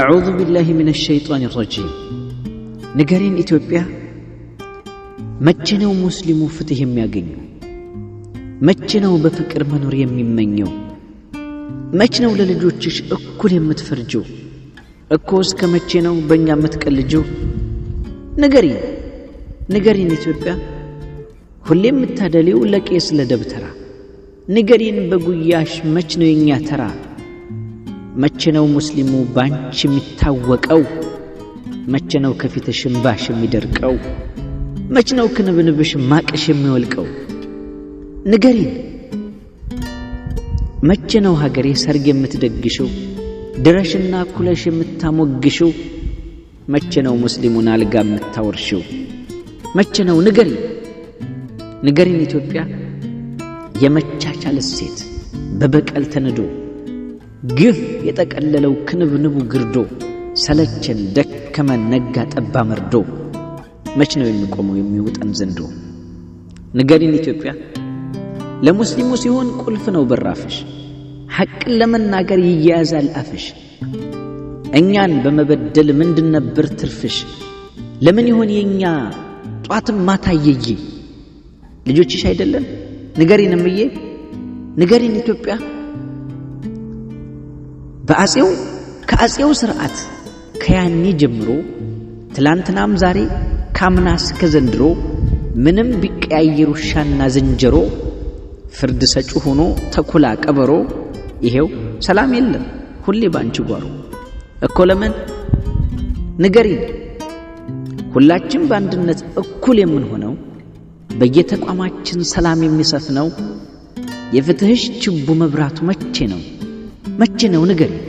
أعوذ بالله من الشيطان الرجيم نقرين إثيوبيا مجنو مسلم فتهم ياقنو مجنو بفكر منور يميمنيو مجنو للجوتش أكل يمتفرجو أكوز كمجنو بنيا متكالجو نقرين إثيوبيا ሁሌ የምታደሊው ለቄስ ለደብተራ ንገሪን በጉያሽ መችነው የኛ ተራ መችነው ሙስሊሙ ባንቺ የሚታወቀው መችነው ከፊትሽ እንባሽ የሚደርቀው መችነው ክንብንብሽ ማቅሽ የሚወልቀው ንገሪን መችነው ሀገሬ ሰርግ የምትደግሽው ድረሽና ኩለሽ የምታሞግሽው መችነው ሙስሊሙን አልጋ የምታወርሽው መችነው ንገሪን ኢትዮጵያ የመቻቻል ሴት በበቀል ተነዶ ግፍ የጠቀለለው ክንብንቡ ግርዶ ሰለቸን ደከመን ነጋ ጠባ መርዶ መች ነው የሚቆመው የሚውጠን ዘንዶ ንገሪን ኢትዮጵያ ለሙስሊሙ ሲሆን ቁልፍ ነው በራፍሽ ሐቅን ለመናገር ይያዛል አፍሽ እኛን በመበደል ምንድን ነበር ትርፍሽ ለምን ይሆን የኛ ጧትም ማታየየ ልጆችሽ አይደለም ንገሪን እምዬ ንገሪን ኢትዮጵያ ከአጼው ስርዓት ከያኔ ጀምሮ ትላንትናም ዛሬ ካምናስ ከዘንድሮ ምንም ቢቀያየሩ ሻና ዝንጀሮ ፍርድ ሰጩ ሆኖ ተኩላ ቀበሮ ይሄው ሰላም የለም ሁሌ ባንቺ ጓሮ እኮ ለምን ንገሪን ሁላችን በአንድነት እኩል የምንሆነው በየተቋማችን ሰላም የሚሰፍነው የፍትህሽ ችቦ መብራቱ መቼ ነው ንገሪን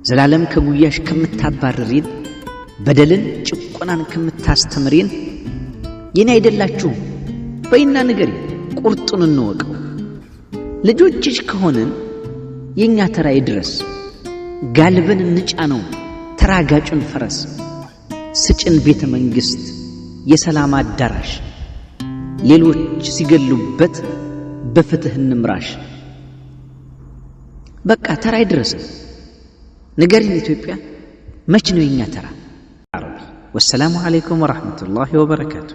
ዘላለም ከጉያሽ ከምታባርሪን በደልን ጭቆናን ከምታስተምሪን የኔ አይደላችሁ በይና ንገሪን ቁርጡን እንወቀው ልጆችሽ ከሆነን የኛ ተራይ ድረስ ጋልበን እንጫነው ተራጋጩን ፈረስ ስጭን ቤተ መንግስት የሰላም አዳራሽ ሌሎች ሲገሉበት በፍትህ እንምራሽ በቃ ተራይ ድረስ ንገሪን ኢትዮጵያ መች ነው የኛ ተራ አረቢ ወሰላሙ አለይኩም ወራህመቱላሂ ወበረካቱ